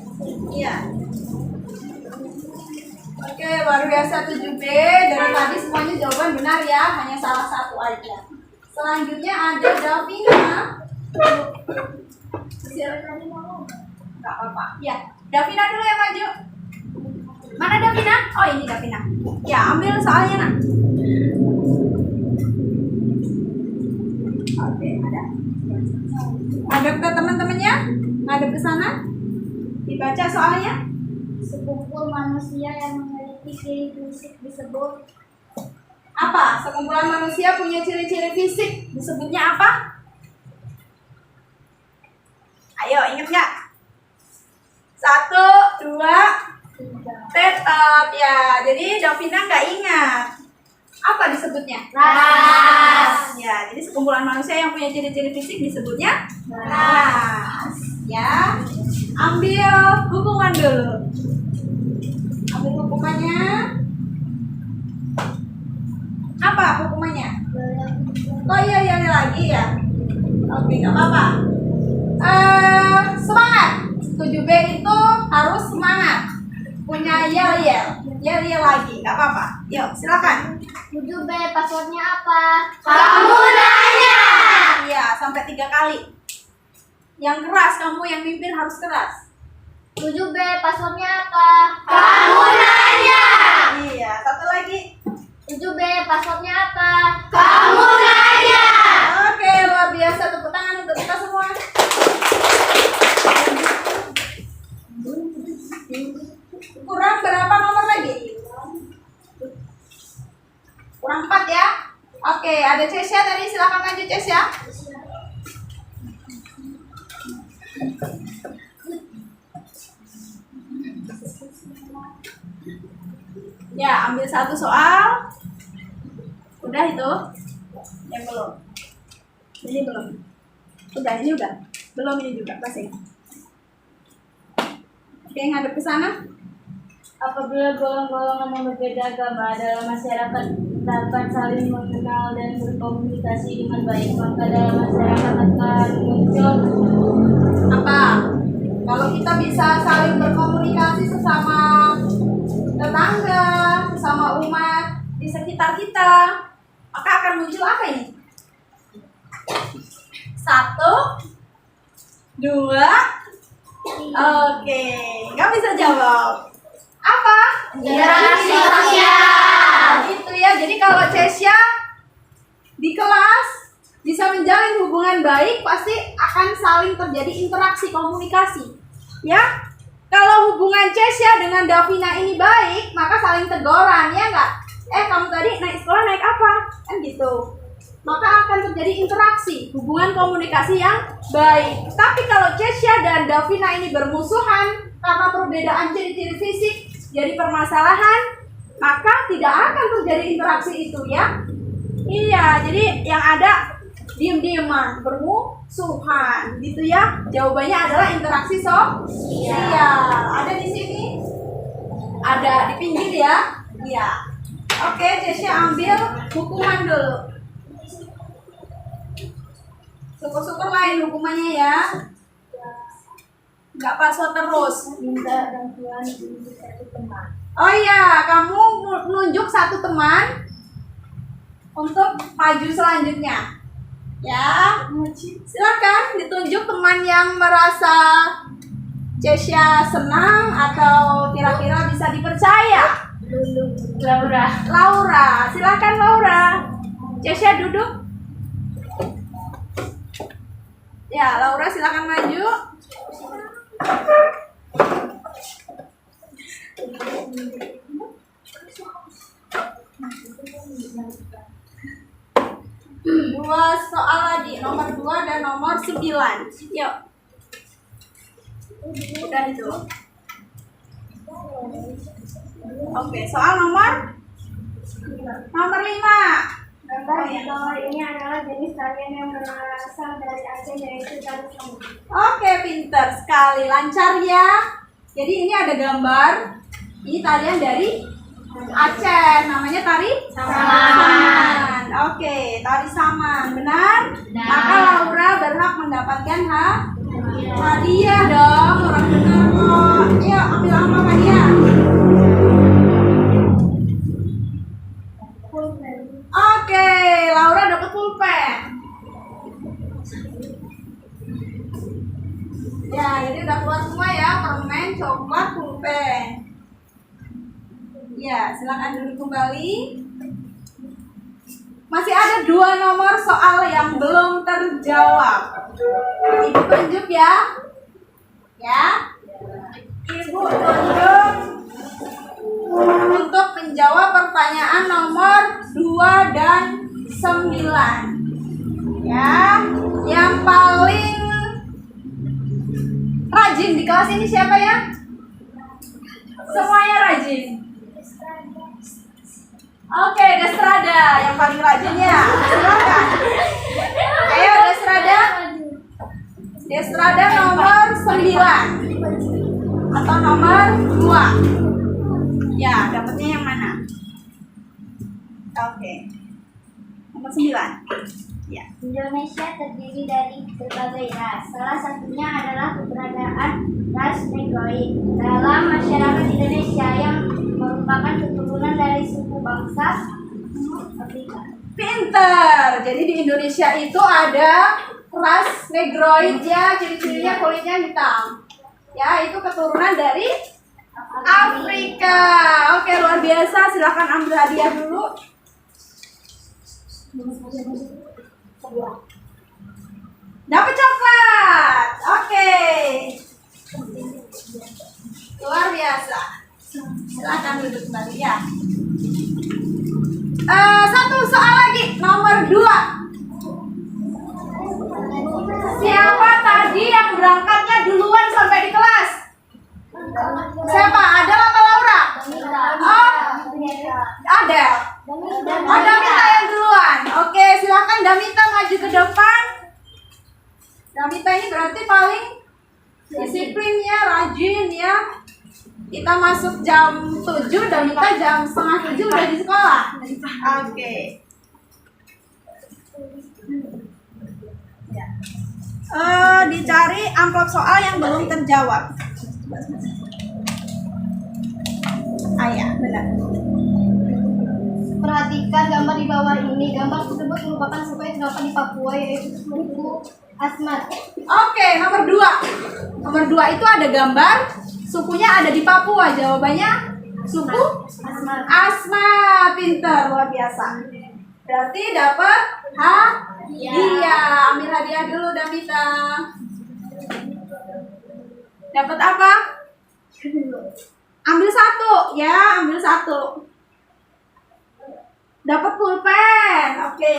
Iya. Oke, luar biasa 7B. Dari tadi semuanya jawaban benar ya, hanya salah satu aja. Selanjutnya ada Davina. Nggak apa-apa. Ya, Davina dulu yang maju. Mana Davina? Oh, ini Davina. Ya, ambil soalnya nak. Oke, ada. Ngadep ke teman-temannya, ngadep ke sana. Dibaca soalnya. Sekumpul manusia yang memiliki ciri fisik disebut Apa? Sekumpulan manusia punya ciri-ciri fisik. Disebutnya apa? Ayo, ingat nggak? 1, 2, tetap ya. Jadi Davina nggak ingat. Apa disebutnya? ras. Ya, jadi sekumpulan manusia yang punya ciri-ciri fisik disebutnya ras. Ya, ambil hukuman dulu. Ambil hukumannya. Apa hukumannya? Oh iya lagi ya. Oke, nggak apa-apa. Semangat. 7B itu harus semangat. Punya yel lagi, nggak apa-apa. Yuk, silakan. 7B passwordnya apa? Kamu nanya. Iya, sampai 3 kali. Yang keras, kamu yang mimpin harus keras. 7B passwordnya apa? Kamu nanya. Iya, satu lagi. 7B passwordnya apa? Kamu nanya. Oke, luar biasa. Tepuk tangan untuk kita semua. Kurang berapa nomor lagi? Kurang 4 ya. Oke, ada Cesya tadi, silakan maju Cesya. Ya, ambil 1 soal. Udah itu? Yang belum. Ini belum. Udah, ini udah. Belum, ini juga masih. Oke, ngadep ke sana. Apabila golongan-golongan yang berbeda agama dalam masyarakat dapat saling mengenal dan berkomunikasi dengan baik, maka dalam masyarakat akan muncul Apa? Kalau kita bisa saling berkomunikasi sesama tetangga, sesama umat di sekitar kita, maka akan muncul apa ini? 1, 2, Oke, nggak bisa jawab. Apa? Interaksi sosial. Gitu ya. Jadi kalau Cesya di kelas bisa menjalin hubungan baik, pasti akan saling terjadi interaksi komunikasi. Ya. Kalau hubungan Cesya dengan Davina ini baik, maka saling teguran, ya nggak? Kamu tadi naik sekolah naik apa? Kan gitu. Maka akan terjadi interaksi, hubungan komunikasi yang baik. Tapi kalau Cesya dan Davina ini bermusuhan karena perbedaan ciri-ciri fisik jadi permasalahan, maka tidak akan terjadi interaksi itu, ya. Iya, jadi yang ada diem-dieman, bermusuhan, gitu ya. Jawabannya adalah interaksi sosial. Ada di sini, ada di pinggir ya. Iya. Oke, Cesya ambil hukuman dulu. Syukur-syukur lain hukumannya ya. Nggak paso terus. Minta bantuan dari satu teman. Oh iya, kamu menunjuk satu teman untuk maju selanjutnya. Ya, silakan ditunjuk teman yang merasa Cesya senang atau kira-kira bisa dipercaya. Laura, silakan Laura. Cesya duduk. Ya, Laura silakan maju. Dua soal lagi, nomor 2 dan nomor 9. Yuk. Udah itu. Oke, soal nomor 5. Gambar di bawah ini adalah jenis tarian yang berasal dari Aceh, yaitu tari saman. Oke, pinter sekali, lancar ya. Jadi ini ada gambar. Ini tarian dari Aceh, namanya tari saman. Oke, tari saman, benar? Maka Laura berhak mendapatkan hadiah dong, orang benar kok. Yuk, ambil apa hadiah? Oke, Laura dapat pulpen. Ya, jadi udah keluar semua ya, permen, coklat, pulpen. Ya, silakan duduk kembali. Masih ada 2 nomor soal yang belum terjawab. Ibu tunjuk ya. Ya. Ibu tunjuk untuk menjawab pertanyaan nomor 2 dan 9. Ya. Yang paling rajin di kelas ini siapa ya? Semuanya rajin. Oke, Desrada yang paling rajin ya. Silakan. Ayo Desrada. Desrada nomor 9 atau nomor 2. Ya, dapatnya yang mana? Oke. Nomor 9. Ya. Indonesia terdiri dari berbagai ras. Salah satunya adalah keberadaan ras Negroid dalam masyarakat Indonesia yang merupakan keturunan dari suku bangsa Afrika. Pinter. Jadi di Indonesia itu ada ras Negroid ya, ciri-cirinya kulitnya hitam. Ya, itu keturunan dari Afrika. Oke, luar biasa. Silakan ambil hadiah dulu. Dapat coklat. Oke. Luar biasa. Silakan duduk kembali ya. Satu soal lagi, nomor 2. Siapa tadi yang berangkatnya duluan sampai di kelas? Siapa? Adel atau Laura? Oh, Adel. Oh, Damita yang duluan. Oke, silakan Damita maju ke depan. Damita ini berarti paling disiplin ya, rajin ya. Kita masuk jam 7, Damita jam setengah 7 udah di sekolah. Oke. Dicari amplop soal yang belum terjawab. Ya, benar. Perhatikan gambar di bawah ini. Gambar tersebut merupakan suku yang terdapat di Papua, yaitu suku Asmat. Oke, nomor 2. Nomor 2 itu ada gambar, sukunya ada di Papua. Jawabannya suku Asmat. Asma. Pinter, luar biasa. Berarti dapat hadiah. Ambil hadiah dulu, Damita. Dapat apa? Ambil 1, ya, ambil 1. Dapat pulpen. Oke.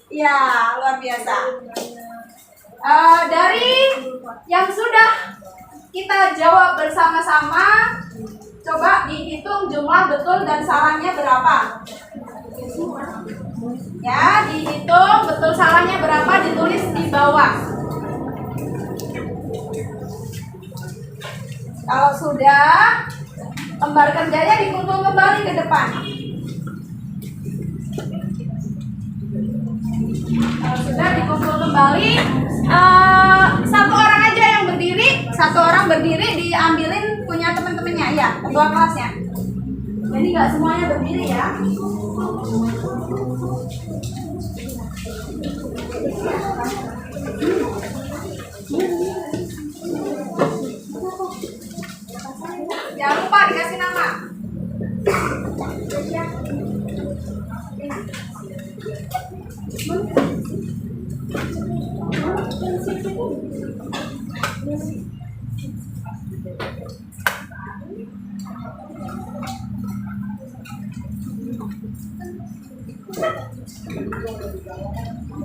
Ya, luar biasa. Dari yang sudah kita jawab bersama-sama, coba dihitung jumlah betul dan salahnya berapa. Ya, dihitung betul salahnya berapa, ditulis di bawah. Kalau sudah, lembar kerjanya dikumpul kembali ke depan. Kalau sudah dikumpul kembali, satu orang aja yang berdiri, satu orang berdiri diambilin punya teman-temannya, ya, ketua kelasnya. Jadi nggak semuanya berdiri ya. Jangan lupa dikasih nama.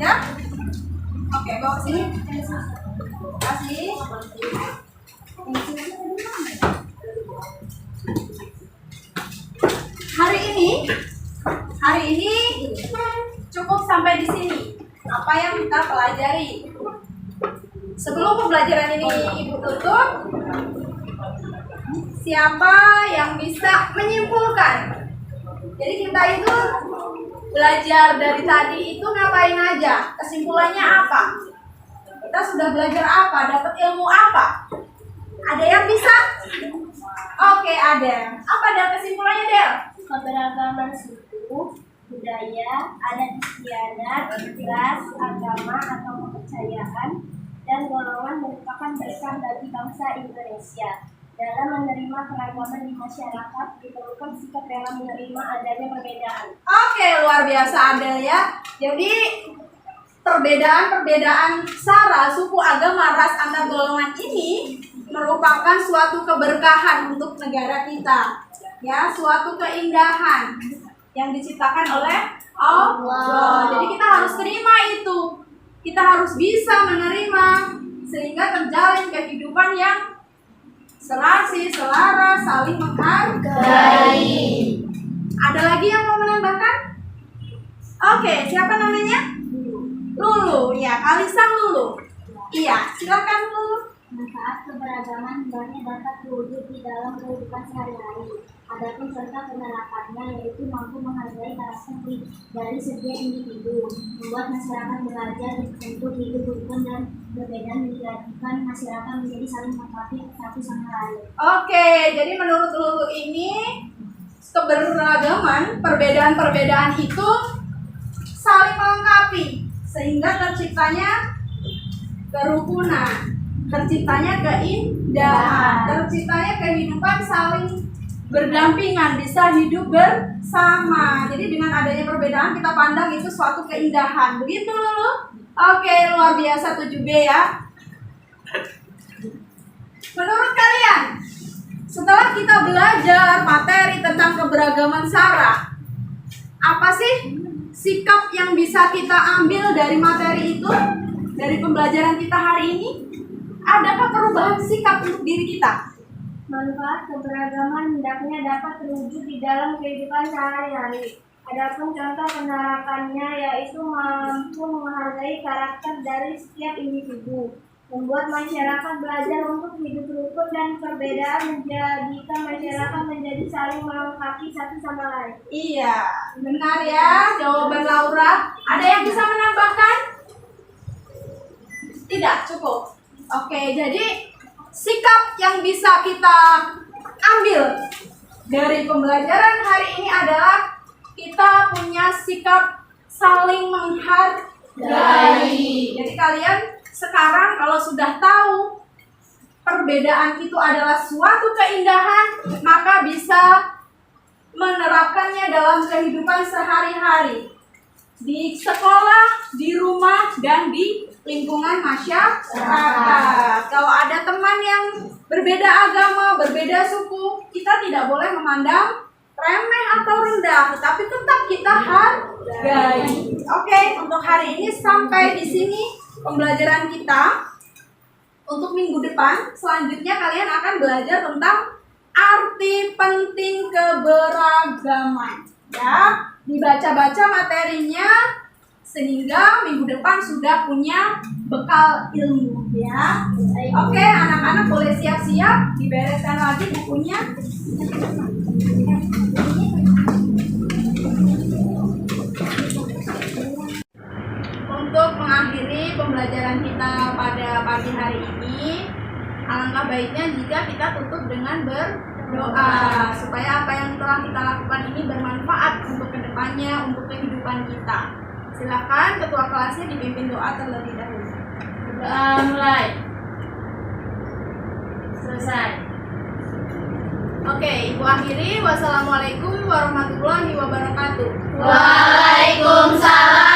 Ya? Oke, bawa ke sini. Kasih. Hari ini cukup sampai di sini. Apa yang kita pelajari? Sebelum pembelajaran ini Ibu tutup, siapa yang bisa menyimpulkan? Jadi kita itu belajar dari tadi itu ngapain aja? Kesimpulannya apa? Kita sudah belajar apa? Dapat ilmu apa? Ada yang bisa? Oke, ada. Apa Del kesimpulannya, Del? Keberagaman suku, budaya, adat istiadat, ras, agama atau kepercayaan, dan golongan merupakan berkah bagi bangsa Indonesia. Dalam menerima keragaman di masyarakat, diperlukan sikap rela menerima adanya perbedaan. Oke, luar biasa Adel ya. Jadi perbedaan sara, suku, agama, ras antar golongan ini merupakan suatu keberkahan untuk negara kita. Ya, suatu keindahan yang diciptakan oleh Allah. Jadi kita harus terima itu. Kita harus bisa menerima sehingga terjalin kehidupan yang serasi, selaras, saling menghargai. Ada lagi yang mau menambahkan? Oke, siapa namanya? Lulu. Ya, Kalisa Lulu. Iya, silakan Lulu. Manfaat keberagaman hendaknya dapat terwujud di dalam kehidupan sehari-hari. Adapun serta penerapannya yaitu mampu menghargai karakter dari setiap individu, membuat masyarakat belajar untuk hidup rukun dan berbeda, menjadikan masyarakat menjadi saling melengkapi satu sama lain. Oke, jadi menurut Lulu ini keberagaman, perbedaan-perbedaan itu saling melengkapi sehingga terciptanya kerukunan, terciptanya keindahan, terciptanya kehidupan saling berdampingan, bisa hidup bersama. Jadi dengan adanya perbedaan kita pandang itu suatu keindahan. Begitu Lulu? Oke, luar biasa 7B ya. Menurut kalian, setelah kita belajar materi tentang keberagaman sara, apa sih sikap yang bisa kita ambil dari materi itu? Dari pembelajaran kita hari ini? Adakah perubahan sikap untuk diri kita? Manfaat keberagaman hendaknya dapat terwujud di dalam kehidupan sehari-hari. Adapun contoh penerapannya yaitu mampu menghargai karakter dari setiap individu, membuat masyarakat belajar untuk hidup rukun dan perbedaan menjadikan masyarakat menjadi saling melengkapi satu sama lain. Iya, benar ya jawaban Laura. Ada yang bisa menambahkan? Tidak, cukup. Oke, jadi sikap yang bisa kita ambil dari pembelajaran hari ini adalah kita punya sikap saling menghargai. Jadi kalian sekarang kalau sudah tahu perbedaan itu adalah suatu keindahan, maka bisa menerapkannya dalam kehidupan sehari-hari. Di sekolah, di rumah, dan di lingkungan masyarakat. Kalau ada teman yang berbeda agama, berbeda suku, kita tidak boleh memandang remeh atau rendah, tetapi tetap kita hargai. Oke, untuk hari ini sampai di sini pembelajaran kita. Untuk minggu depan, selanjutnya kalian akan belajar tentang arti penting keberagaman. Ya, dibaca-baca materinya sehingga minggu depan sudah punya bekal ilmu. Ya, oke, anak-anak boleh siap-siap, dibereskan lagi bukunya. Untuk mengakhiri pembelajaran kita pada pagi hari ini, alangkah baiknya jika kita tutup dengan berdoa supaya apa yang telah kita lakukan ini bermanfaat untuk kedepannya, untuk kehidupan kita. Silakan ketua kelasnya dipimpin doa terlebih dahulu. Doa mulai. Selesai. Oke, Ibu akhiri. Wassalamualaikum warahmatullahi wabarakatuh. Waalaikumsalam